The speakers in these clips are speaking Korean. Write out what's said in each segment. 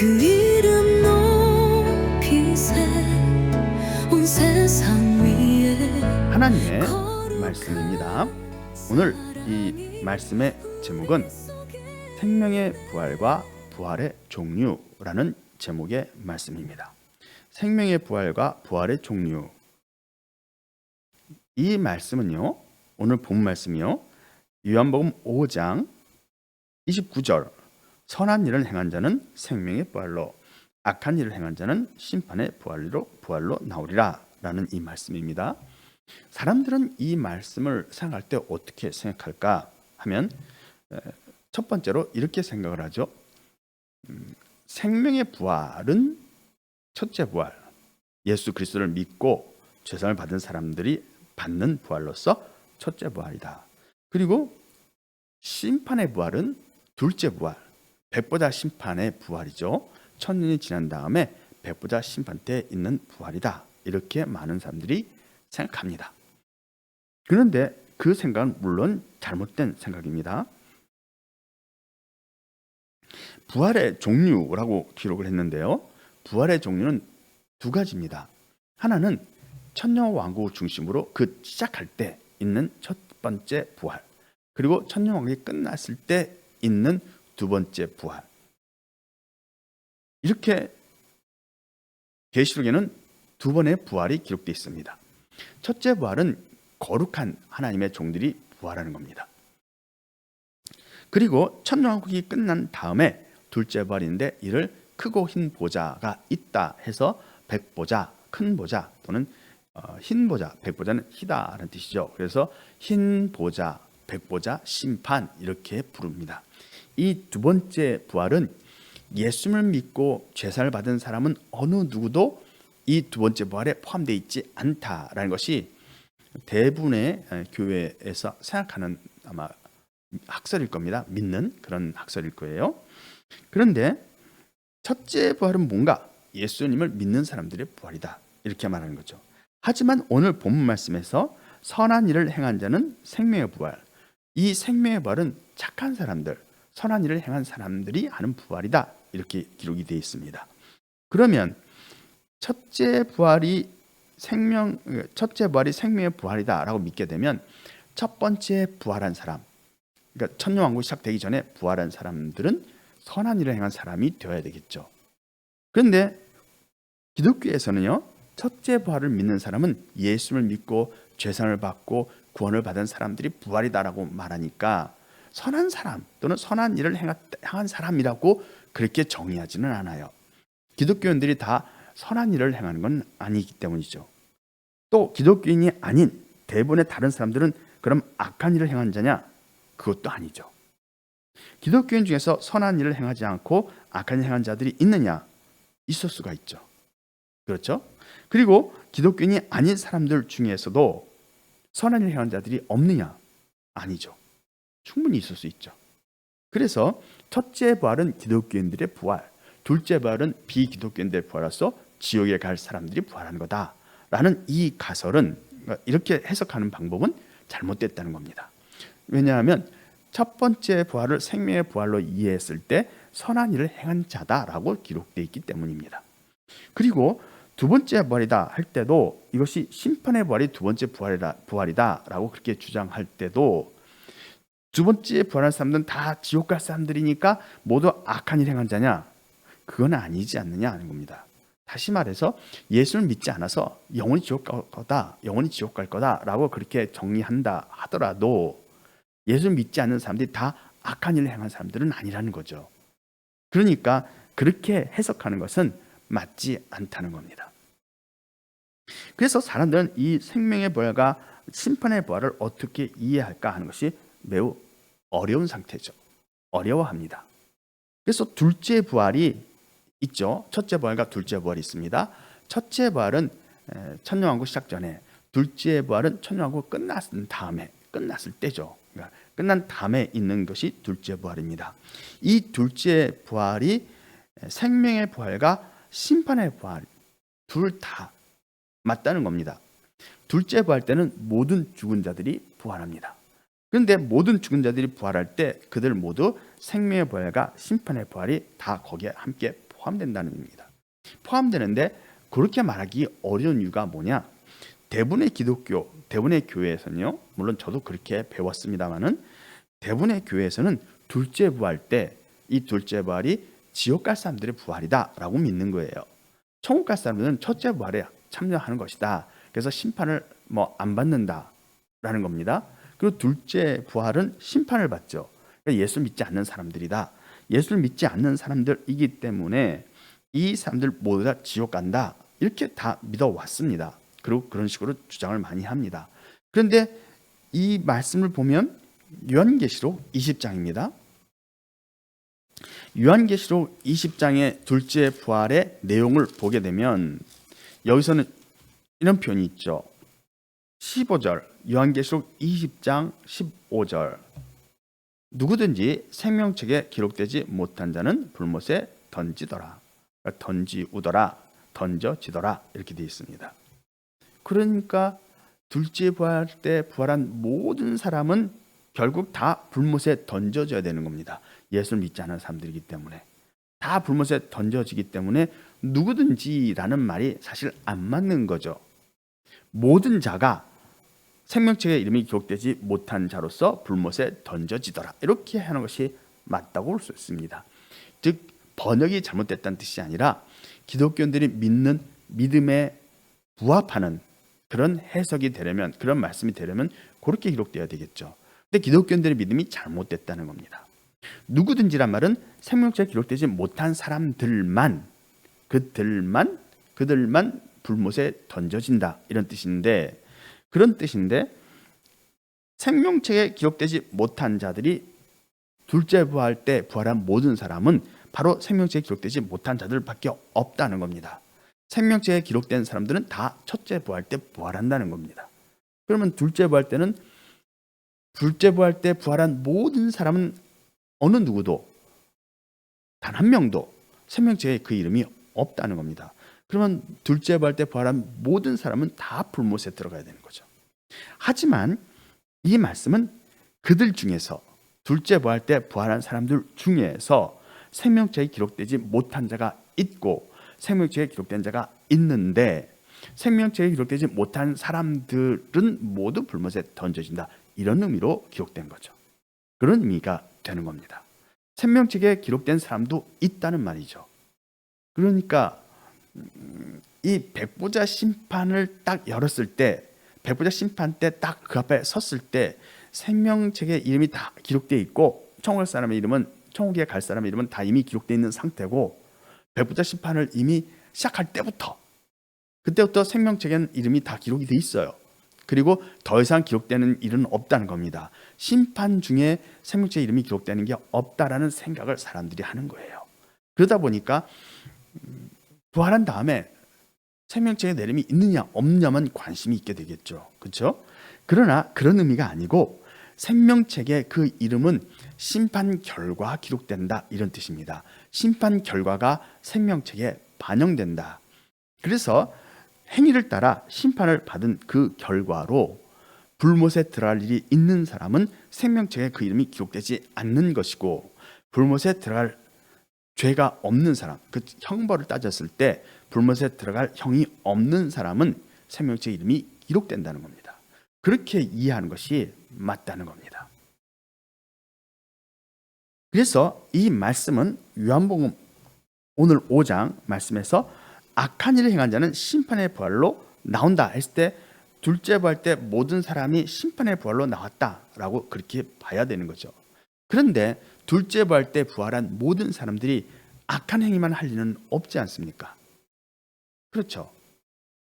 그 이름 높이세 온 세상 위에 하나님의 말씀입니다. 오늘 이 말씀의 제목은 생명의 부활과 부활의 종류라는 제목의 말씀입니다. 생명의 부활과 부활의 종류. 이 말씀은요, 오늘 본 말씀이요, 요한복음 5장 29절, 선한 일을 행한 자는 생명의 부활로, 악한 일을 행한 자는 심판의 부활로 나오리라 라는 이 말씀입니다. 사람들은 이 말씀을 생각할 때 어떻게 생각할까 하면, 첫 번째로 이렇게 생각을 하죠. 생명의 부활은 첫째 부활, 예수 그리스도를 믿고 죄사함을 받은 사람들이 받는 부활로서 첫째 부활이다. 그리고 심판의 부활은 둘째 부활, 백보자 심판의 부활이죠. 천년이 지난 다음에 백보자 심판 때 있는 부활이다. 이렇게 많은 사람들이 생각합니다. 그런데 그 생각은 물론 잘못된 생각입니다. 부활의 종류라고 기록을 했는데요, 부활의 종류는 두 가지입니다. 하나는 천년왕국 중심으로 그 시작할 때 있는 첫 번째 부활, 그리고 천년왕국이 끝났을 때 있는 두 번째 부활. 이렇게 계시록에는 두 번의 부활이 기록되어 있습니다. 첫째 부활은 거룩한 하나님의 종들이 부활하는 겁니다. 그리고 천년왕국이 끝난 다음에 둘째 부활인데, 이를 크고 흰 보좌가 있다 해서 백보자, 큰 보좌 또는 흰 보좌, 백보자는 희다라는 뜻이죠. 그래서 흰 보좌, 백보자, 심판 이렇게 부릅니다. 이 두 번째 부활은 예수를 믿고 죄사를 받은 사람은 어느 누구도 이 두 번째 부활에 포함되어 있지 않다라는 것이 대부분의 교회에서 생각하는 아마 학설일 겁니다. 믿는 그런 학설일 거예요. 그런데 첫째 부활은 뭔가? 예수님을 믿는 사람들의 부활이다, 이렇게 말하는 거죠. 하지만 오늘 본문 말씀에서 선한 일을 행한 자는 생명의 부활, 이 생명의 부활은 착한 사람들, 선한 일을 행한 사람들이 하는 부활이다, 이렇게 기록이 되어 있습니다. 그러면 첫째 부활이 생명의 부활이다라고 믿게 되면 첫 번째 부활한 사람, 그러니까 천년왕국이 시작되기 전에 부활한 사람들은 선한 일을 행한 사람이 되어야 되겠죠. 그런데 기독교에서는요, 첫째 부활을 믿는 사람은 예수를 믿고 죄사함을 받고 구원을 받은 사람들이 부활이다라고 말하니까 선한 사람 또는 선한 일을 행한 사람이라고 그렇게 정의하지는 않아요. 기독교인들이 다 선한 일을 행하는 건 아니기 때문이죠. 또 기독교인이 아닌 대부분의 다른 사람들은 그럼 악한 일을 행한 자냐? 그것도 아니죠. 기독교인 중에서 선한 일을 행하지 않고 악한 일을 행한 자들이 있느냐? 있을 수가 있죠. 그렇죠? 그리고 기독교인이 아닌 사람들 중에서도 선한 일을 행한 자들이 없느냐? 아니죠. 충분히 있을 수 있죠. 그래서 첫째 부활은 기독교인들의 부활, 둘째 부활은 비기독교인들의 부활로서 지옥에 갈 사람들이 부활하는 거다라는 이 가설은, 이렇게 해석하는 방법은 잘못됐다는 겁니다. 왜냐하면 첫 번째 부활을 생명의 부활로 이해했을 때 선한 일을 행한 자다라고 기록되어 있기 때문입니다. 그리고 두 번째 부활이다 할 때도 이것이 심판의 부활이 두 번째 부활이다라고 그렇게 주장할 때도 두 번째 부활한 사람들은 다 지옥 갈 사람들이니까 모두 악한 일 행한 자냐? 그건 아니지 않느냐 하는 겁니다. 다시 말해서 예수를 믿지 않아서 영원히 지옥 갈 거다라고 그렇게 정리한다 하더라도 예수를 믿지 않는 사람들이 다 악한 일을 행한 사람들은 아니라는 거죠. 그러니까 그렇게 해석하는 것은 맞지 않다는 겁니다. 그래서 사람들은 이 생명의 부활과 심판의 부활을 어떻게 이해할까 하는 것이 매우 어려운 상태죠. 어려워합니다. 그래서 둘째 부활이 있죠. 첫째 부활과 둘째 부활이 있습니다. 첫째 부활은 천년왕국 시작 전에, 둘째 부활은 천년왕국 끝났을 때죠. 그러니까 끝난 다음에 있는 것이 둘째 부활입니다. 이 둘째 부활이 생명의 부활과 심판의 부활 둘 다 맞다는 겁니다. 둘째 부활 때는 모든 죽은 자들이 부활합니다. 그런데 모든 죽은 자들이 부활할 때 그들 모두 생명의 부활과 심판의 부활이 다 거기에 함께 포함된다는 의미입니다. 포함되는데 그렇게 말하기 어려운 이유가 뭐냐? 대부분의 기독교, 대부분의 교회에서는요, 물론 저도 그렇게 배웠습니다만은 대부분의 교회에서는 둘째 부활 때 이 둘째 부활이 지옥 갈 사람들의 부활이다라고 믿는 거예요. 천국 갈 사람들은 첫째 부활에 참여하는 것이다. 그래서 심판을 안 받는다라는 겁니다. 그리고 둘째 부활은 심판을 받죠. 그러니까 예수 믿지 않는 사람들이다. 예수를 믿지 않는 사람들이기 때문에 이 사람들 모두 다 지옥 간다. 이렇게 다 믿어왔습니다. 그리고 그런 식으로 주장을 많이 합니다. 그런데 이 말씀을 보면 요한계시록 20장입니다. 요한계시록 20장의 둘째 부활의 내용을 보게 되면 여기서는 이런 표현이 있죠. 15절, 요한계시록 20장 15절. 누구든지 생명책에 기록되지 못한 자는 불못에 던지더라. 던지우더라, 던져지더라 이렇게 되어 있습니다. 그러니까 둘째 부활 때 부활한 모든 사람은 결국 다 불못에 던져져야 되는 겁니다. 예수를 믿지 않는 사람들이기 때문에 다 불못에 던져지기 때문에 누구든지라는 말이 사실 안 맞는 거죠. 모든 자가 생명책에 이름이 기록되지 못한 자로서 불못에 던져지더라. 이렇게 하는 것이 맞다고 볼 수 있습니다. 즉 번역이 잘못됐다는 뜻이 아니라 기독교인들이 믿는 믿음에 부합하는 그런 해석이 되려면, 그런 말씀이 되려면 그렇게 기록되어야 되겠죠. 근데 기독교인들의 믿음이 잘못됐다는 겁니다. 누구든지란 말은 생명책에 기록되지 못한 사람들만, 그들만 불못에 던져진다 이런 뜻인데, 그런 뜻인데 생명책에 기록되지 못한 자들이 둘째 부활 때 부활한 모든 사람은 바로 생명책에 기록되지 못한 자들밖에 없다는 겁니다. 생명책에 기록된 사람들은 다 첫째 부활 때 부활한다는 겁니다. 그러면 둘째 부활 때는 둘째 부활 때 부활한 모든 사람은 어느 누구도 단 한 명도 생명책에 그 이름이 없다는 겁니다. 그러면 둘째 부활 때 부활한 모든 사람은 다 불못에 들어가야 되는 거죠. 하지만 이 말씀은 그들 중에서 둘째 부활 때 부활한 사람들 중에서 생명책에 기록되지 못한 자가 있고 생명책에 기록된 자가 있는데 생명책에 기록되지 못한 사람들은 모두 불못에 던져진다. 이런 의미로 기록된 거죠. 그런 의미가 되는 겁니다. 생명책에 기록된 사람도 있다는 말이죠. 그러니까 이 백보자 심판을 딱 열었을 때, 백보자 심판 때 딱 그 앞에 섰을 때 생명책에 이름이 다 기록되어 있고 천국 갈 사람의 이름은, 천국에 갈 사람의 이름은 다 이미 기록되어 있는 상태고 백보자 심판을 이미 시작할 때부터, 그때부터 생명책에는 이름이 다 기록이 돼 있어요. 그리고 더 이상 기록되는 일은 없다는 겁니다. 심판 중에 생명책에 이름이 기록되는 게 없다라는 생각을 사람들이 하는 거예요. 그러다 보니까 부활한 다음에 생명책에 내 이름이 있느냐 없느냐만 관심이 있게 되겠죠. 그렇죠? 그러나 그런 의미가 아니고 생명책에 그 이름은 심판 결과 기록된다 이런 뜻입니다. 심판 결과가 생명책에 반영된다. 그래서 행위를 따라 심판을 받은 그 결과로 불못에 들어갈 일이 있는 사람은 생명책에 그 이름이 기록되지 않는 것이고, 불못에 들어갈 죄가 없는 사람, 그 형벌을 따졌을 때 불못에 들어갈 형이 없는 사람은 생명책에 이름이 기록된다는 겁니다. 그렇게 이해하는 것이 맞다는 겁니다. 그래서 이 말씀은 요한복음 오늘 5장 말씀에서 악한 일을 행한 자는 심판의 부활로 나온다 했을 때 둘째 부활 때 모든 사람이 심판의 부활로 나왔다라고 그렇게 봐야 되는 거죠. 그런데 둘째 부활 때 부활한 모든 사람들이 악한 행위만 할 리는 없지 않습니까? 그렇죠.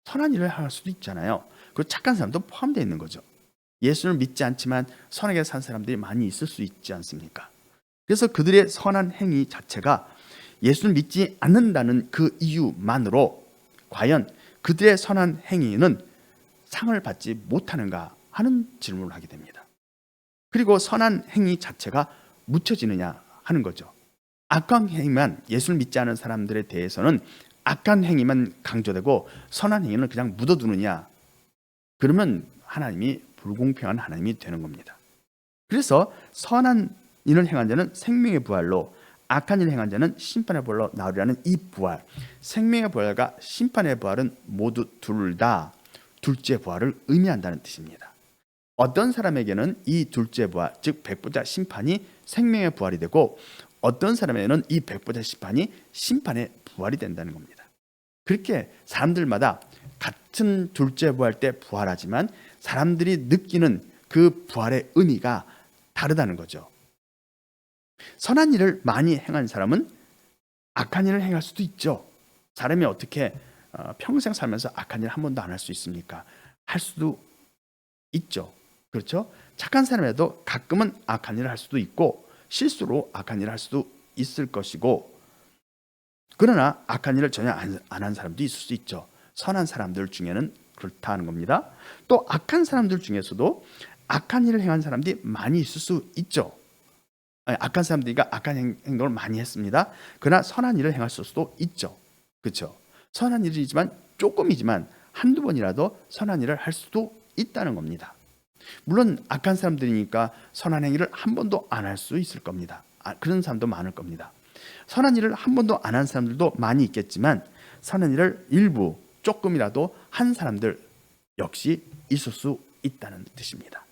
선한 일을 할 수도 있잖아요. 그 착한 사람도 포함되어 있는 거죠. 예수를 믿지 않지만 선하게 산 사람들이 많이 있을 수 있지 않습니까? 그래서 그들의 선한 행위 자체가 예수를 믿지 않는다는 그 이유만으로 과연 그들의 선한 행위는 상을 받지 못하는가 하는 질문을 하게 됩니다. 그리고 선한 행위 자체가 묻혀지느냐 하는 거죠. 악한 행위만, 예수를 믿지 않은 사람들에 대해서는 악한 행위만 강조되고 선한 행위는 그냥 묻어두느냐, 그러면 하나님이 불공평한 하나님이 되는 겁니다. 그래서 선한 일을 행한 자는 생명의 부활로, 악한 일을 행한 자는 심판의 부활로 나오리라는 이 부활, 생명의 부활과 심판의 부활은 모두 둘 다 둘째 부활을 의미한다는 뜻입니다. 어떤 사람에게는 이 둘째 부활, 즉 백보자 심판이 생명의 부활이 되고, 어떤 사람에게는 이 백보자 심판이 심판의 부활이 된다는 겁니다. 그렇게 사람들마다 같은 둘째 부활 때 부활하지만 사람들이 느끼는 그 부활의 의미가 다르다는 거죠. 선한 일을 많이 행한 사람은 악한 일을 행할 수도 있죠. 사람이 어떻게 평생 살면서 악한 일 한 번도 안 할 수 있습니까? 할 수도 있죠. 그렇죠? 착한 사람에도 가끔은 악한 일을 할 수도 있고 실수로 악한 일을 할 수도 있을 것이고, 그러나 악한 일을 전혀 안 한 사람도 있을 수 있죠. 선한 사람들 중에는 그렇다는 겁니다. 또 악한 사람들 중에서도 악한 일을 행한 사람들이 많이 있을 수 있죠. 악한 사람들이 악한 행동을 많이 했습니다. 그러나 선한 일을 행할 수도 있죠. 그렇죠? 선한 일이지만 조금이지만 한두 번이라도 선한 일을 할 수도 있다는 겁니다. 물론 악한 사람들이니까 선한 행위를 한 번도 안 할 수 있을 겁니다. 그런 사람도 많을 겁니다. 선한 일을 한 번도 안 한 사람들도 많이 있겠지만 선한 일을 일부 조금이라도 한 사람들 역시 있을 수 있다는 뜻입니다.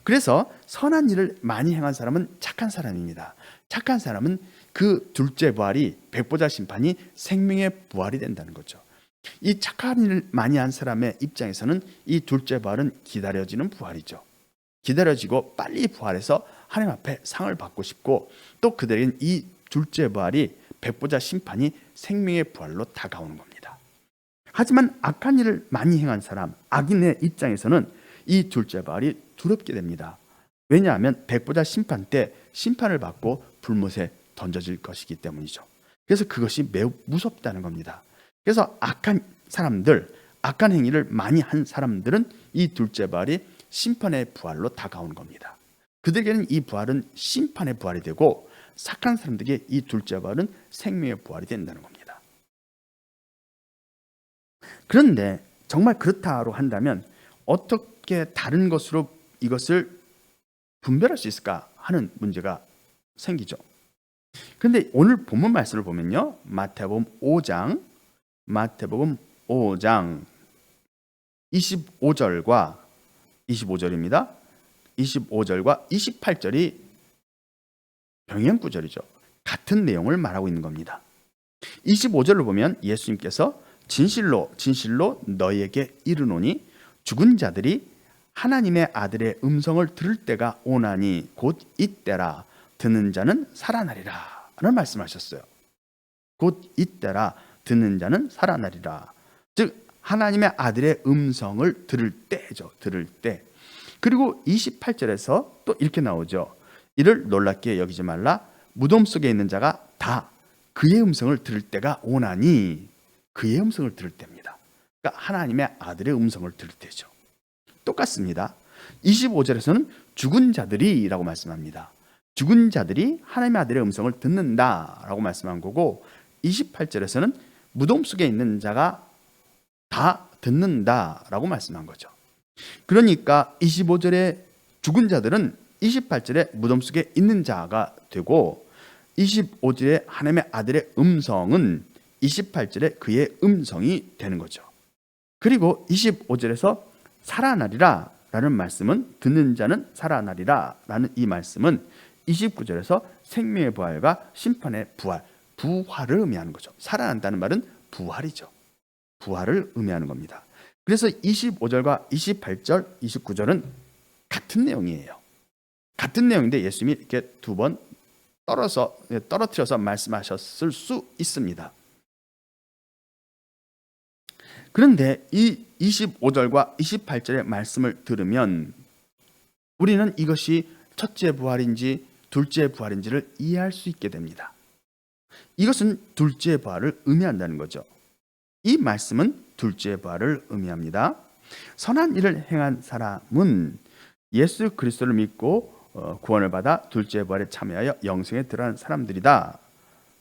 그래서 선한 일을 많이 행한 사람은 착한 사람입니다. 착한 사람은 그 둘째 부활이 백보자 심판이 생명의 부활이 된다는 거죠. 이 착한 일을 많이 한 사람의 입장에서는 이 둘째 부활은 기다려지는 부활이죠. 기다려지고 빨리 부활해서 하나님 앞에 상을 받고 싶고, 또 그들에겐 이 둘째 부활이 백보자 심판이 생명의 부활로 다가오는 겁니다. 하지만 악한 일을 많이 행한 사람, 악인의 입장에서는 이 둘째 부활이 두렵게 됩니다. 왜냐하면 백보자 심판 때 심판을 받고 불못에 던져질 것이기 때문이죠. 그래서 그것이 매우 무섭다는 겁니다. 그래서 악한 사람들, 악한 행위를 많이 한 사람들은 이 둘째 부활이 심판의 부활로 다가오는 겁니다. 그들에게는 이 부활은 심판의 부활이 되고, 착한 사람들에게 이 둘째 부활은 생명의 부활이 된다는 겁니다. 그런데 정말 그렇다고 한다면 어떻게 다른 것으로 이것을 분별할 수 있을까 하는 문제가 생기죠. 그런데 오늘 본문 말씀을 보면요, 마태복음 5장 25절과 25절입니다. 25절과 28절이 병행 구절이죠. 같은 내용을 말하고 있는 겁니다. 25절을 보면 예수님께서 진실로 진실로 너희에게 이르노니 죽은 자들이 하나님의 아들의 음성을 들을 때가 오나니 곧 이때라. 듣는 자는 살아나리라 라는 말씀하셨어요. 곧 이때라. 듣는 자는 살아나리라. 즉 하나님의 아들의 음성을 들을 때죠. 들을 때. 그리고 28절에서 또 이렇게 나오죠. 이를 놀랍게 여기지 말라. 무덤 속에 있는 자가 다 그의 음성을 들을 때가 오나니, 그의 음성을 들을 때입니다. 그러니까 하나님의 아들의 음성을 들을 때죠. 똑같습니다. 25절에서는 죽은 자들이 라고 말씀합니다. 죽은 자들이 하나님의 아들의 음성을 듣는다 라고 말씀한 거고, 28절에서는 무덤 속에 있는 자가 다 듣는다 라고 말씀한 거죠. 그러니까 25절에 죽은 자들은 28절에 무덤 속에 있는 자가 되고, 25절에 하나님의 아들의 음성은 28절에 그의 음성이 되는 거죠. 그리고 25절에서 살아나리라 라는 말씀은, 듣는 자는 살아나리라 라는 이 말씀은 29절에서 생명의 부활과 심판의 부활, 부활을 의미하는 거죠. 살아난다는 말은 부활이죠. 부활을 의미하는 겁니다. 그래서 25절과 28절, 29절은 같은 내용이에요. 같은 내용인데 예수님이 이렇게 두 번 떨어뜨려서 말씀하셨을 수 있습니다. 그런데 이 25절과 28절의 말씀을 들으면 우리는 이것이 첫째 부활인지 둘째 부활인지를 이해할 수 있게 됩니다. 이것은 둘째 부활을 의미한다는 거죠. 이 말씀은 둘째 부활을 의미합니다. 선한 일을 행한 사람은 예수 그리스도를 믿고 구원을 받아 둘째 부활에 참여하여 영생에 들어간 사람들이다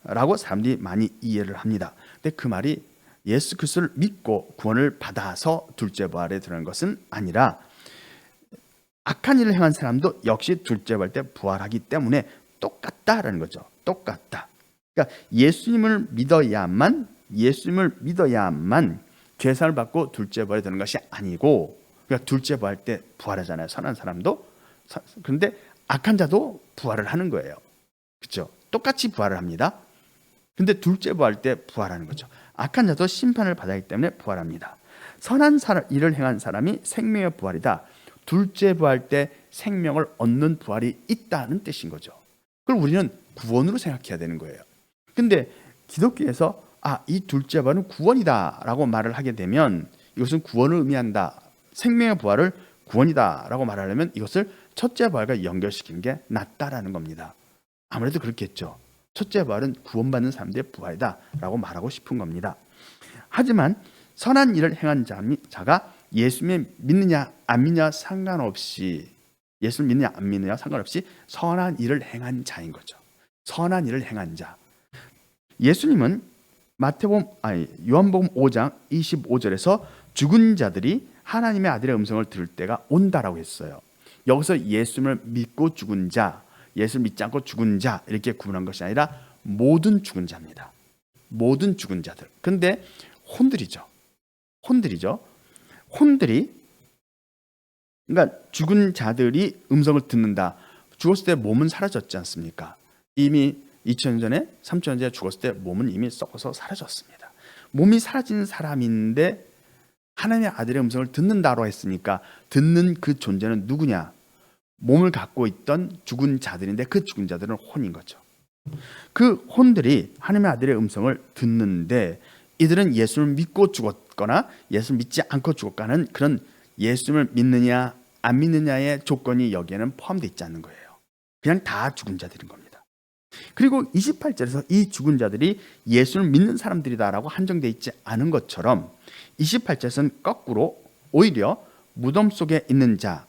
라고 사람들이 많이 이해를 합니다. 근데 그 말이 예수 그리스도를 믿고 구원을 받아서 둘째 부활에 들어간 것은 아니라, 악한 일을 행한 사람도 역시 둘째 부활 때 부활하기 때문에 똑같다라는 거죠. 똑같다. 그러니까 예수님을 믿어야만 죄사를 받고 둘째 부활이 되는 것이 아니고, 그러니까 둘째 부활 때 부활하잖아요. 선한 사람도. 그런데 악한 자도 부활을 하는 거예요. 그렇죠? 똑같이 부활을 합니다. 근데 둘째 부활 때 부활하는 거죠. 악한 자도 심판을 받아야 하기 때문에 부활합니다. 선한 일을 행한 사람이 생명의 부활이다. 둘째 부활 때 생명을 얻는 부활이 있다는 뜻인 거죠. 그걸 우리는 구원으로 생각해야 되는 거예요. 근데 기독교에서 이 둘째 부활은 구원이다라고 말을 하게 되면 이것은 구원을 의미한다. 생명의 부활을 구원이다라고 말하려면 이것을 첫째 부활과 연결시키는 게 낫다라는 겁니다. 아무래도 그렇겠죠. 첫째 부활은 구원받는 사람들의 부활이다라고 말하고 싶은 겁니다. 하지만 선한 일을 행한 자가 예수님을 믿느냐 안 믿느냐 상관없이, 예수를 믿느냐 안 믿느냐 상관없이 선한 일을 행한 자인 거죠. 선한 일을 행한 자. 예수님은 요한복음 5장 25절에서 죽은 자들이 하나님의 아들의 음성을 들을 때가 온다라고 했어요. 여기서 예수님을 믿고 죽은 자, 예수를 믿지 않고 죽은 자 이렇게 구분한 것이 아니라 모든 죽은 자입니다. 모든 죽은 자들. 그런데 혼들이죠. 그러니까 죽은 자들이 음성을 듣는다. 죽었을 때 몸은 사라졌지 않습니까? 이미 2000년 전에 3000년 전에 죽었을 때 몸은 이미 썩어서 사라졌습니다. 몸이 사라진 사람인데 하나님의 아들의 음성을 듣는다고 했으니까 듣는 그 존재는 누구냐? 몸을 갖고 있던 죽은 자들인데 그 죽은 자들은 혼인 거죠. 그 혼들이 하나님의 아들의 음성을 듣는데 이들은 예수를 믿고 죽었거나 예수를 믿지 않고 죽었거나 그런 예수를 믿느냐 안 믿느냐의 조건이 여기에는 포함되어 있지 않는 거예요. 그냥 다 죽은 자들인 겁니다. 그리고 28절에서 이 죽은 자들이 예수를 믿는 사람들이다라고 한정되어 있지 않은 것처럼 28절에서는 거꾸로 오히려 무덤 속에 있는 자,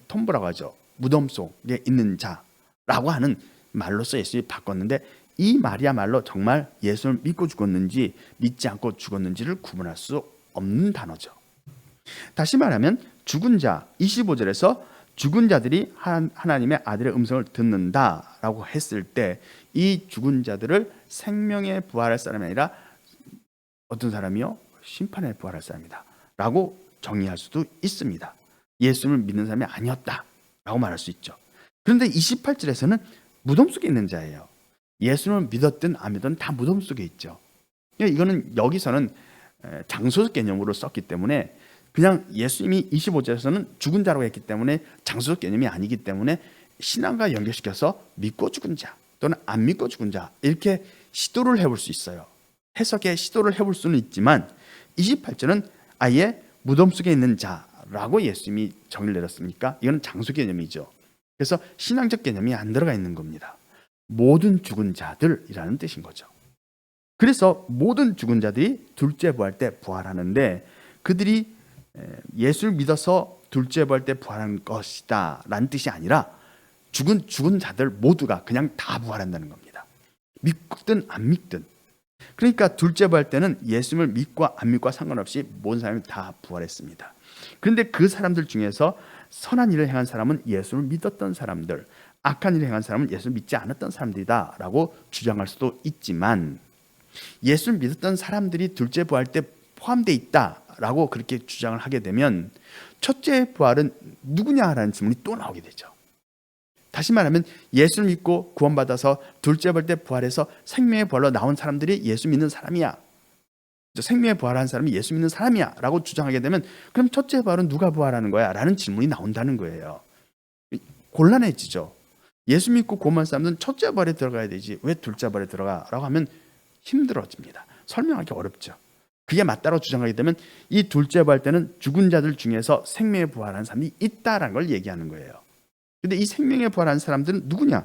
톰브라고 하죠. 무덤 속에 있는 자라고 하는 말로써 예수님이 바꿨는데 이 말이야말로 정말 예수를 믿고 죽었는지 믿지 않고 죽었는지를 구분할 수 없는 단어죠. 다시 말하면 죽은 자, 25절에서 죽은 자들이 하나님의 아들의 음성을 듣는다라고 했을 때 이 죽은 자들을 생명의 부활할 사람이 아니라 어떤 사람이요? 심판의 부활할 사람이다 라고 정의할 수도 있습니다. 예수를 믿는 사람이 아니었다라고 말할 수 있죠. 그런데 28절에서는 무덤 속에 있는 자예요. 예수를 믿었든 안 믿든 다 무덤 속에 있죠. 이거는 여기서는 장소적 개념으로 썼기 때문에 그냥 예수님이 25절에서는 죽은 자라고 했기 때문에 장소적 개념이 아니기 때문에 신앙과 연결시켜서 믿고 죽은 자 또는 안 믿고 죽은 자 이렇게 시도를 해볼 수 있어요. 해석에 시도를 해볼 수는 있지만 28절은 아예 무덤 속에 있는 자라고 예수님이 정의를 내렸으니까 이건 장소 개념이죠. 그래서 신앙적 개념이 안 들어가 있는 겁니다. 모든 죽은 자들이라는 뜻인 거죠. 그래서 모든 죽은 자들이 둘째 부활 때 부활하는데 그들이 예수를 믿어서 둘째 부활 때 부활한 것이다 라는 뜻이 아니라 죽은 자들 모두가 그냥 다 부활한다는 겁니다. 믿든 안 믿든. 그러니까 둘째 부활 때는 예수님을 믿고 안 믿고 상관없이 모든 사람이 다 부활했습니다. 그런데 그 사람들 중에서 선한 일을 행한 사람은 예수를 믿었던 사람들, 악한 일을 행한 사람은 예수를 믿지 않았던 사람들이다 라고 주장할 수도 있지만 예수를 믿었던 사람들이 둘째 부활 때 포함되어 있다라고 그렇게 주장을 하게 되면 첫째 부활은 누구냐라는 질문이 또 나오게 되죠. 다시 말하면 예수를 믿고 구원받아서 둘째 부활 때 부활해서 생명의 부활로 나온 사람들이 예수 믿는 사람이야. 생명의 부활한 사람이 예수 믿는 사람이야 라고 주장하게 되면 그럼 첫째 부활은 누가 부활하는 거야? 라는 질문이 나온다는 거예요. 곤란해지죠. 예수 믿고 구원받은 사람들은 첫째 부활에 들어가야 되지 왜 둘째 부활에 들어가? 라고 하면 힘들어집니다. 설명하기 어렵죠. 그게 맞다고 주장하게 되면 이 둘째 부활 때는 죽은 자들 중에서 생명의 부활한 사람이 있다라는 걸 얘기하는 거예요. 근데 이 생명의 부활한 사람들은 누구냐?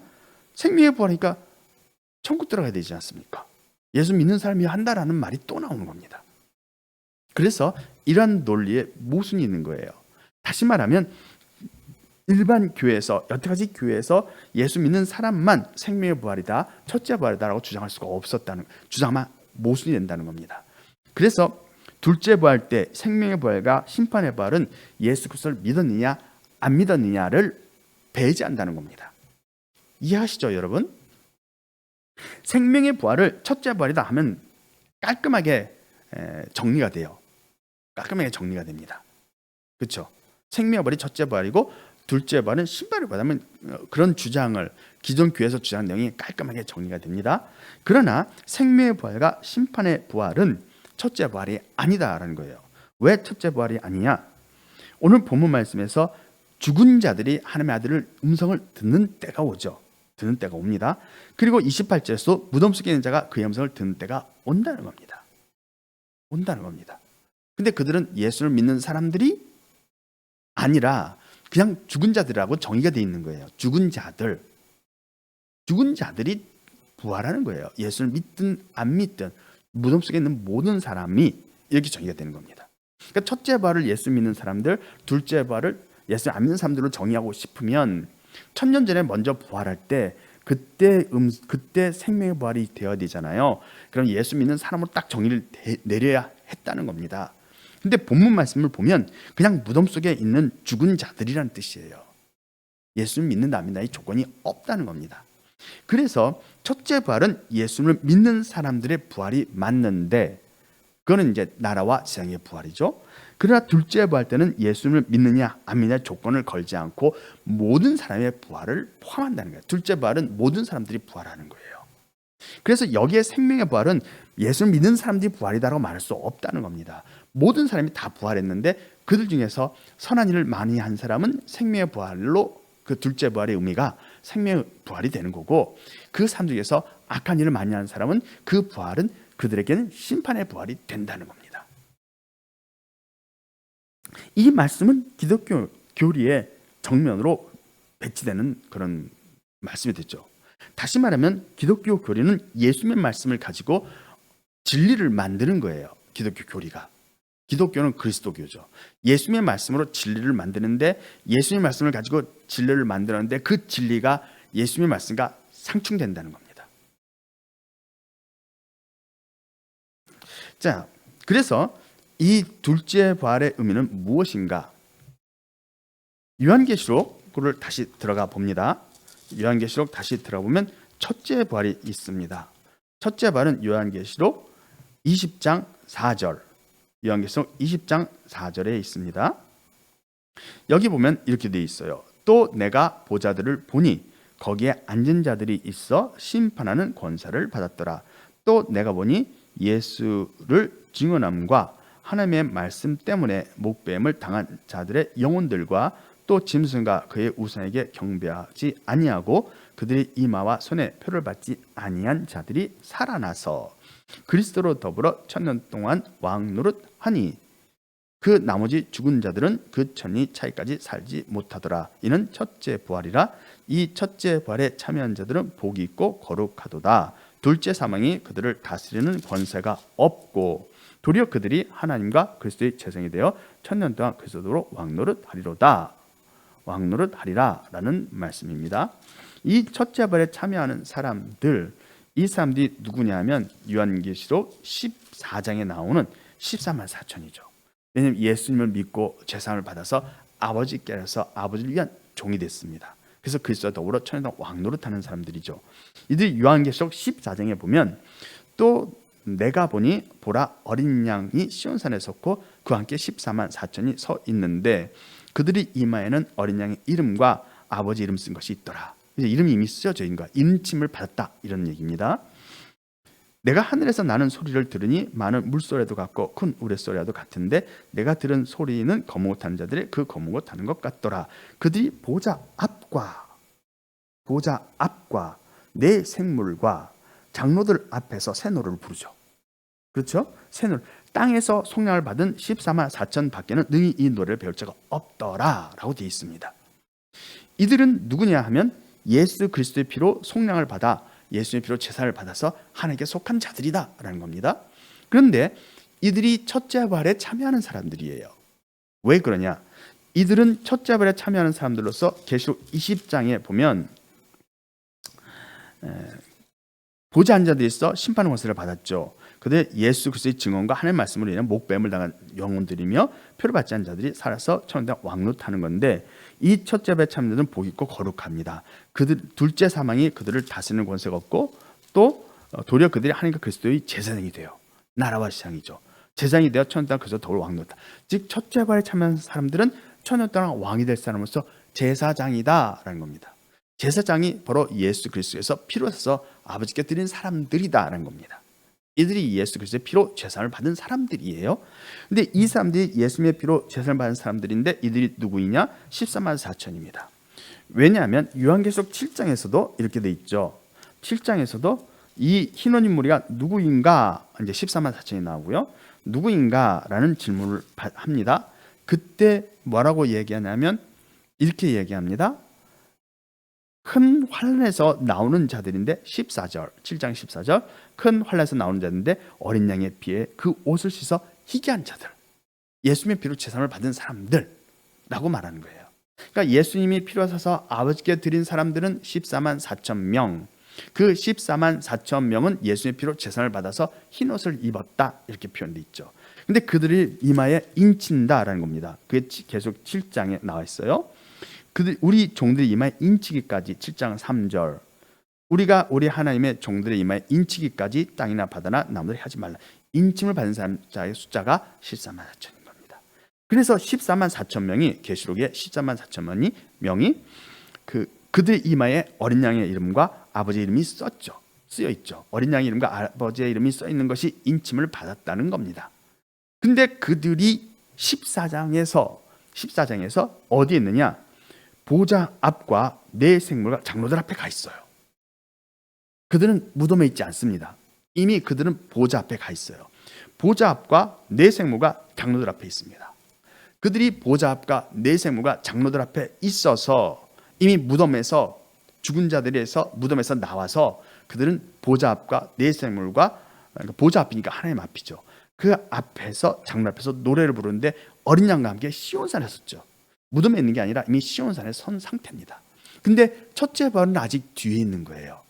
생명의 부활이니까 천국 들어가야 되지 않습니까? 예수 믿는 사람이 한다라는 말이 또 나오는 겁니다. 그래서 이러한 논리에 모순이 있는 거예요. 다시 말하면 일반 교회에서 여태까지 교회에서 예수 믿는 사람만 생명의 부활이다, 첫째 부활이다라고 주장할 수가 없었다는 주장만 모순이 된다는 겁니다. 그래서 둘째 부활 때 생명의 부활과 심판의 부활은 예수 그리스도를 믿었느냐 안 믿었느냐를 배제한다는 겁니다. 이해하시죠, 여러분? 생명의 부활을 첫째 부활이다 하면 깔끔하게 정리가 돼요. 깔끔하게 정리가 됩니다. 그렇죠? 생명의 부활이 첫째 부활이고 둘째 부활은 신발을 받으면 그런 주장을 기존 교회에서 주장한 내용이 깔끔하게 정리가 됩니다. 그러나 생명의 부활과 심판의 부활은 첫째 부활이 아니다라는 거예요. 왜 첫째 부활이 아니냐? 오늘 본문 말씀에서 죽은 자들이 하나님의 아들을 음성을 듣는 때가 오죠. 듣는 때가 옵니다. 그리고 28절에서 무덤 속에 있는 자가 그의 음성을 듣는 때가 온다는 겁니다. 온다는 겁니다. 근데 그들은 예수를 믿는 사람들이 아니라 그냥 죽은 자들이라고 정의가 되어 있는 거예요. 죽은 자들이 부활하는 거예요. 예수를 믿든 안 믿든 무덤 속에 있는 모든 사람이 이렇게 정의가 되는 겁니다. 그러니까 첫째 부활을 예수 믿는 사람들, 둘째 부활을 예수 안 믿는 사람들로 정의하고 싶으면 1000년 전에 먼저 부활할 때 그때 생명의 부활이 되어야 되잖아요. 그럼 예수 믿는 사람으로 딱 정의를 내려야 했다는 겁니다. 근데 본문 말씀을 보면 그냥 무덤 속에 있는 죽은 자들이라는 뜻이에요. 예수 믿는다 안 믿는다의 조건이 없다는 겁니다. 그래서 첫째 부활은 예수를 믿는 사람들의 부활이 맞는데 그거는 이제 나라와 세상의 부활이죠. 그러나 둘째 부활 때는 예수를 믿느냐 안 믿느냐 조건을 걸지 않고 모든 사람의 부활을 포함한다는 거예요. 둘째 부활은 모든 사람들이 부활하는 거예요. 그래서 여기에 생명의 부활은 예수를 믿는 사람들이 부활이다라고 말할 수 없다는 겁니다. 모든 사람이 다 부활했는데 그들 중에서 선한 일을 많이 한 사람은 생명의 부활로 그 둘째 부활의 의미가 생명의 부활이 되는 거고 그 사람 중에서 악한 일을 많이 한 사람은 그 부활은 그들에게는 심판의 부활이 된다는 겁니다. 이 말씀은 기독교 교리의 정면으로 배치되는 그런 말씀이 됐죠. 다시 말하면 기독교 교리는 예수님의 말씀을 가지고 진리를 만드는 거예요. 기독교 교리가. 기독교는 그리스도교죠. 예수님의 말씀으로 진리를 만드는데 예수님의 말씀을 가지고 진리를 만드는데 그 진리가 예수님의 말씀과 상충된다는 겁니다. 자, 그래서 이 둘째 부활의 의미는 무엇인가? 요한계시록을 다시 들어가 봅니다. 요한계시록 다시 들어보면 첫째 부활이 있습니다. 첫째 부활은 요한계시록 20장 4절 요한계시록 20장 4절에 있습니다. 여기 보면 이렇게 되어 있어요. 또 내가 보좌들을 보니 거기에 앉은 자들이 있어 심판하는 권세를 받았더라. 또 내가 보니 예수를 증언함과 하나님의 말씀 때문에 목배임을 당한 자들의 영혼들과 또 짐승과 그의 우상에게 경배하지 아니하고 그들의 이마와 손에 표를 받지 아니한 자들이 살아나서 그리스도로 더불어 1000년 동안 왕노릇하니 그 나머지 죽은 자들은 그 천리 차이까지 살지 못하더라. 이는 첫째 부활이라. 이 첫째 부활에 참여한 자들은 복이 있고 거룩하도다. 둘째 사망이 그들을 다스리는 권세가 없고 도리어 그들이 하나님과 그리스도의 재성이 되어 1000년 동안 그리스도로 왕노릇하리로다. 왕노릇하리라 라는 말씀입니다. 이 첫째 부활에 참여하는 사람들, 이 사람들이 누구냐면 요한계시록 14장에 나오는 14만 4천이죠. 왜냐하면 예수님을 믿고 죄사함을 받아서 아버지께서 아버지를 위한 종이 됐습니다. 그래서 그리스도와 더불어 1000년 동안 왕노릇하는 사람들이죠. 이들이 요한계시록 14장에 보면 또 내가 보니 보라 어린 양이 시온산에 섰고 그와 함께 14만 4천이 서 있는데 그들이 이마에는 어린 양의 이름과 아버지 이름 쓴 것이 있더라. 이제 이름이 이미 쓰여져 있는 거야. 인침을 받았다 이런 얘기입니다. 내가 하늘에서 나는 소리를 들으니 많은 물소리도 같고 큰 우레소리도 같은데 내가 들은 소리는 거목을 타는 자들의 그 거목을 타는 것 같더라. 그들이 보좌 앞과 내 생물과 장로들 앞에서 새 노래를 부르죠. 그렇죠? 새 노래. 땅에서 속량을 받은 14만 4천 밖에는 능히 이 노래를 배울 자가 없더라 라고 되어 있습니다. 이들은 누구냐 하면 예수 그리스도의 피로 속량을 받아 예수의 피로 제사를 받아서 하나님께 속한 자들이다 라는 겁니다. 그런데 이들이 첫째 부활에 참여하는 사람들이에요. 왜 그러냐? 이들은 첫째 부활에 참여하는 사람들로서 계시록 20장에 보면 보좌 앉은 자들이 있어 심판의 권세를 받았죠. 그들 예수 그리스도의 증언과 하나님의 말씀으로 인해 목뱀을 당한 영혼들이며 표를 받지 않은 자들이 살아서 천년 왕노릇하는 건데 이 첫째 부활에 참여하는 복이 있고 거룩합니다. 그들 둘째 사망이 그들을 다스리는 권세가 없고 또 도리어 그들이 하나님과 그리스도의 제사장이 돼요. 나라와 시장이죠. 제사장이 되어 천년 동안 그래서 더울 왕노다. 즉 첫째 부활에 참여한 사람들은 천년 동안 왕이 될 사람으로서 제사장이다라는 겁니다. 제사장이 바로 예수 그리스도에서 피로 사서 아버지께 드린 사람들이다라는 겁니다. 이들이 예수 그리스도의 피로 제사를 받은 사람들이에요. 근데 이 사람들이 예수님의 피로 제사를 받은 사람들인데 이들이 누구이냐? 14만 4천입니다. 왜냐하면 요한계시록 7장에서도 이렇게 돼 있죠. 7장에서도 이 흰옷 인물이가 누구인가 이제 14만 4천이 나오고요. 누구인가라는 질문을 합니다. 그때 뭐라고 얘기하냐면 이렇게 얘기합니다. 큰 환란에서 나오는 자들인데 14절 7장 14절 큰 환란에서 나오는 자들인데 어린 양의 피에 그 옷을 씻어 희귀한 자들, 예수님의 피로 제사를 받은 사람들라고 말하는 거예요. 그러니까 예수님이 피로 사서 아버지께 드린 사람들은 14만 4천 명. 그 14만 4천 명은 예수님의 피로 제사를 받아서 흰 옷을 입었다 이렇게 표현돼 있죠. 근데 그들이 이마에 인친다라는 겁니다. 그게 계속 7장에 나와 있어요. 우리 종들의 이마에 인치기까지 7장 3절 우리가 우리 하나님의 종들의 이마에 인치기까지 땅이나 바다나 나무들이 하지 말라. 인침을 받은 사람의 숫자가 14만 4천인 겁니다. 그래서 14만 4천 명이 계시록에 14만 4천 명이 그들의 이마에 어린 양의 이름과 아버지의 이름이 쓰여 있죠. 어린 양의 이름과 아버지의 이름이 써 있는 것이 인침을 받았다는 겁니다. 근데 그들이 14장에서 어디에 있느냐? 보좌 앞과 네 생물과 장로들 앞에 가 있어요. 그들은 무덤에 있지 않습니다. 이미 그들은 보좌 앞에 가 있어요. 보좌 앞과 네 생물과 장로들 앞에 있습니다. 그들이 보좌 앞과 네 생물과 장로들 앞에 있어서 이미 무덤에서 죽은 자들에서 무덤에서 나와서 그들은 보좌 앞과 네 생물과 그러니까 보좌 앞이니까 하나님 앞이죠. 그 앞에서 장로 앞에서 노래를 부르는데 어린 양과 함께 시온산에 섰죠. 무덤에 있는 게 아니라 이미 시온산에 선 상태입니다. 근데 첫째 부활은 아직 뒤에 있는 거예요.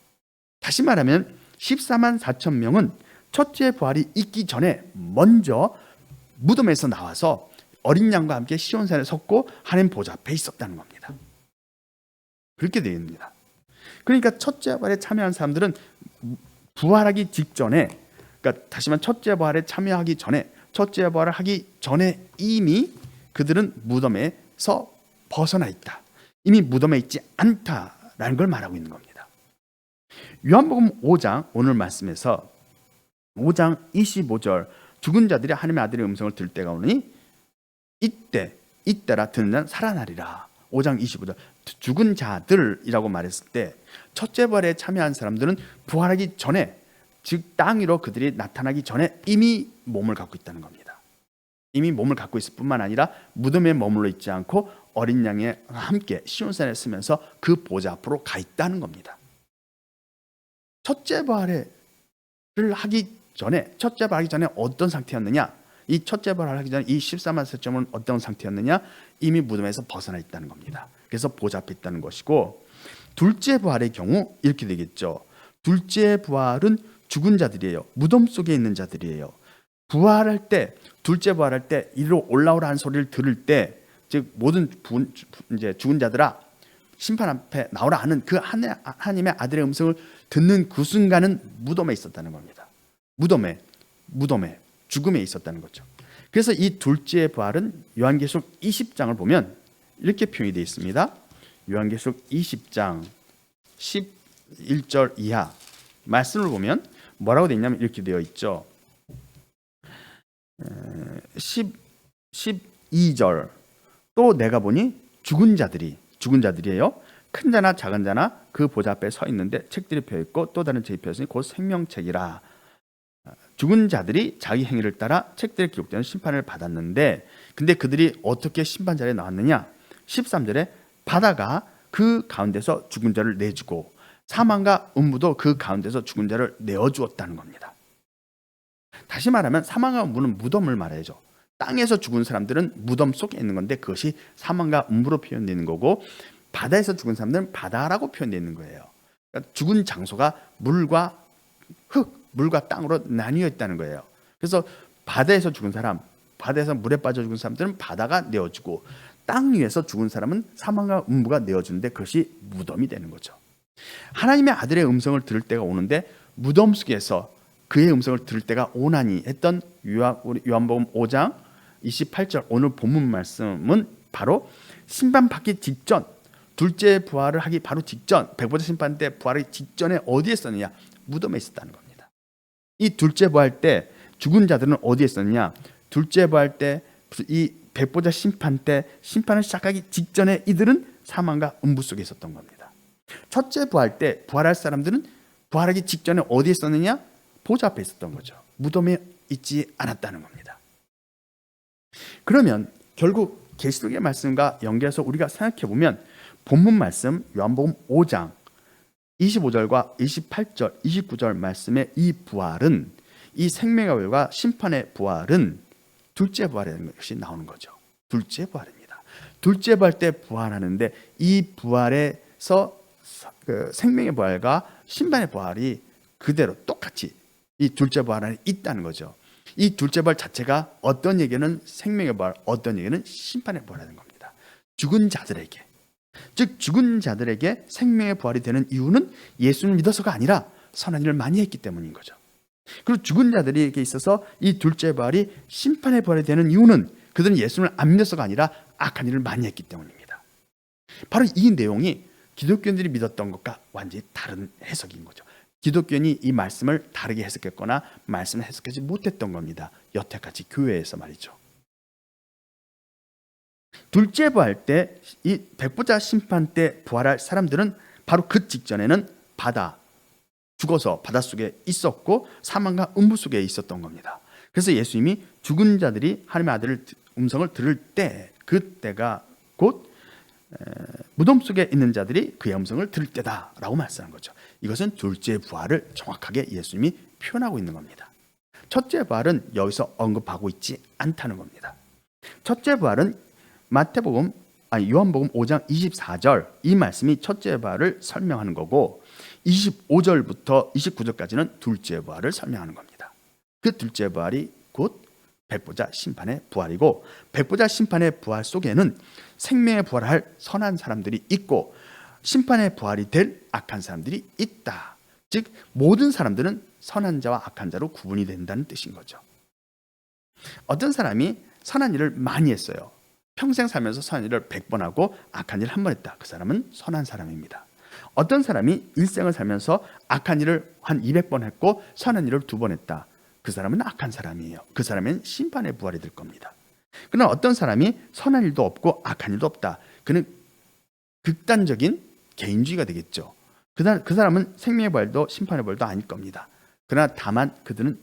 다시 말하면 14만 4천 명은 첫째 부활이 있기 전에 먼저 무덤에서 나와서 어린 양과 함께 시온산에 섰고 하나님 보좌 앞에 있었다는 겁니다. 그렇게 되어 있습니다. 그러니까 첫째 부활에 참여한 사람들은 부활하기 직전에, 그러니까 다시 말하면 첫째 부활에 참여하기 전에, 첫째 부활을 하기 전에 이미 그들은 무덤에서 벗어나 있다. 이미 무덤에 있지 않다라는 걸 말하고 있는 겁니다. 요한복음 5장 오늘 말씀에서 5장 25절 죽은 자들이 하나님의 아들의 음성을 들을 때가 오니 이때라 듣는 자는 살아나리라. 5장 25절 죽은 자들이라고 말했을 때 첫째 부활에 참여한 사람들은 부활하기 전에, 즉 땅 위로 그들이 나타나기 전에 이미 몸을 갖고 있다는 겁니다. 이미 몸을 갖고 있을 뿐만 아니라 무덤에 머물러 있지 않고 어린 양과 함께 시온산에 쓰면서 그 보좌 앞으로 가 있다는 겁니다. 첫째 부활을 하기 전에 어떤 상태였느냐? 이 첫째 부활을 하기 전에 이 14만 4점은 어떤 상태였느냐? 이미 무덤에서 벗어나 있다는 겁니다. 그래서 보좌 앞에 있다는 것이고, 둘째 부활의 경우 이렇게 되겠죠. 둘째 부활은 죽은 자들이에요. 무덤 속에 있는 자들이에요. 부활할 때, 둘째 부활할 때 이리로 올라오라는 소리를 들을 때, 즉 모든 이제 죽은 자들아 심판 앞에 나오라 하는 그 하나님의 아들의 음성을 듣는 그 순간은 무덤에 있었다는 겁니다. 무덤에 죽음에 있었다는 거죠. 그래서 이 둘째 부활은 요한계시록 20장을 보면 이렇게 표현이 되어 있습니다. 요한계시록 20장 11절 이하 말씀을 보면 뭐라고 되어 있냐면 이렇게 되어 있죠. 12절 또 내가 보니 죽은 자들이에요. 큰 자나 작은 자나 그 보좌 앞에 서 있는데 책들이 펴있고 또 다른 책이 펴있으니 곧 생명책이라. 죽은 자들이 자기 행위를 따라 책들에 기록되는 심판을 받았는데, 근데 그들이 어떻게 심판 자리에 나왔느냐? 13절에 바다가 그 가운데서 죽은 자를 내주고 사망과 음부도 그 가운데서 죽은 자를 내어주었다는 겁니다. 다시 말하면 사망과 음부는 무덤을 말해야죠. 땅에서 죽은 사람들은 무덤 속에 있는 건데 그것이 사망과 음부로 표현되는 거고, 바다에서 죽은 사람들은 바다라고 표현되는 거예요. 그러니까 죽은 장소가 물과 땅으로 나뉘어 있다는 거예요. 그래서 바다에서 죽은 사람, 바다에서 물에 빠져 죽은 사람들은 바다가 내어주고, 땅 위에서 죽은 사람은 사망과 음부가 내어주는데 그것이 무덤이 되는 거죠. 하나님의 아들의 음성을 들을 때가 오는데 무덤 속에서 그의 음성을 들을 때가 오나니 했던 요한복음 5장 28절 오늘 본문 말씀은 바로 심판받기 직전, 둘째 부활을 하기 바로 직전, 백보자 심판 때 부활하기 직전에 어디에 있었느냐? 무덤에 있었다는 겁니다. 이 둘째 부활 때 죽은 자들은 어디에 있었느냐? 둘째 부활 때 이 백보자 심판 때 심판을 시작하기 직전에 이들은 사망과 음부 속에 있었던 겁니다. 첫째 부활 때 부활할 사람들은 부활하기 직전에 어디에 있었느냐? 보좌 앞에 있었던 거죠. 무덤에 있지 않았다는 겁니다. 그러면 결국 계시록의 말씀과 연계해서 우리가 생각해 보면 본문 말씀 요한복음 5장 25절과 28절, 29절 말씀의 이 부활은, 이 생명의 부활과 심판의 부활은 둘째 부활이라는 것이 나오는 거죠. 둘째 부활입니다. 둘째 부활 때 부활하는데 이 부활에서 생명의 부활과 심판의 부활이 그대로 똑같이 이 둘째 부활 안에 있다는 거죠. 이 둘째 부활 자체가 어떤 얘기는 생명의 부활, 어떤 얘기는 심판의 부활이라는 겁니다. 죽은 자들에게, 즉 죽은 자들에게 생명의 부활이 되는 이유는 예수를 믿어서가 아니라 선한 일을 많이 했기 때문인 거죠. 그리고 죽은 자들에게 있어서 이 둘째 부활이 심판의 부활이 되는 이유는 그들은 예수를 안 믿어서가 아니라 악한 일을 많이 했기 때문입니다. 바로 이 내용이 기독교인들이 믿었던 것과 완전히 다른 해석인 거죠. 기독교인이 이 말씀을 다르게 해석했거나 말씀을 해석하지 못했던 겁니다. 여태까지 교회에서 말이죠. 둘째 부활 때, 이 백보자 심판 때 부활할 사람들은 바로 그 직전에는 죽어서 바닷속에 있었고 사망과 음부 속에 있었던 겁니다. 그래서 예수님이 죽은 자들이 하나님의 아들의 음성을 들을 때, 그때가 곧 무덤 속에 있는 자들이 그의 음성을 들을 때다라고 말씀한 거죠. 이것은 둘째 부활을 정확하게 예수님이 표현하고 있는 겁니다. 첫째 부활은 여기서 언급하고 있지 않다는 겁니다. 첫째 부활은 요한복음 5장 24절 이 말씀이 첫째 부활을 설명하는 거고 25절부터 29절까지는 둘째 부활을 설명하는 겁니다. 그 둘째 부활이 곧 백보자 심판의 부활이고, 백보자 심판의 부활 속에는 생명의 부활을 할 선한 사람들이 있고 심판의 부활이 될 악한 사람들이 있다. 즉 모든 사람들은 선한 자와 악한 자로 구분이 된다는 뜻인 거죠. 어떤 사람이 선한 일을 많이 했어요. 평생 살면서 선한 일을 100번 하고 악한 일을 1번 했다. 그 사람은 선한 사람입니다. 어떤 사람이 일생을 살면서 악한 일을 한 200번 했고 선한 일을 2번 했다. 그 사람은 악한 사람이에요. 그 사람은 심판의 부활이 될 겁니다. 그러나 어떤 사람이 선한 일도 없고 악한 일도 없다. 그는 극단적인 개인주의가 되겠죠. 그 사람은 생명의 부활도 심판의 부활도 아닐 겁니다. 그러나 다만 그는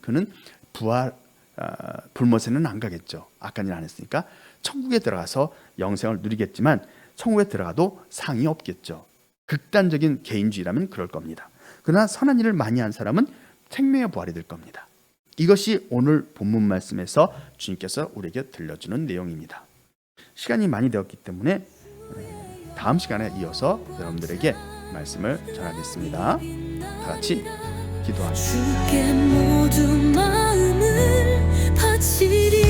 불못에는 안 가겠죠. 악한 일 안 했으니까 천국에 들어가서 영생을 누리겠지만 천국에 들어가도 상이 없겠죠. 극단적인 개인주의라면 그럴 겁니다. 그러나 선한 일을 많이 한 사람은 생명의 부활이 될 겁니다. 이것이 오늘 본문 말씀에서 주님께서 우리에게 들려주는 내용입니다. 시간이 많이 되었기 때문에 다음 시간에 이어서 여러분들에게 말씀을 전하겠습니다. 다 같이 기도하겠습니다. 주께 모든 마음을 바치리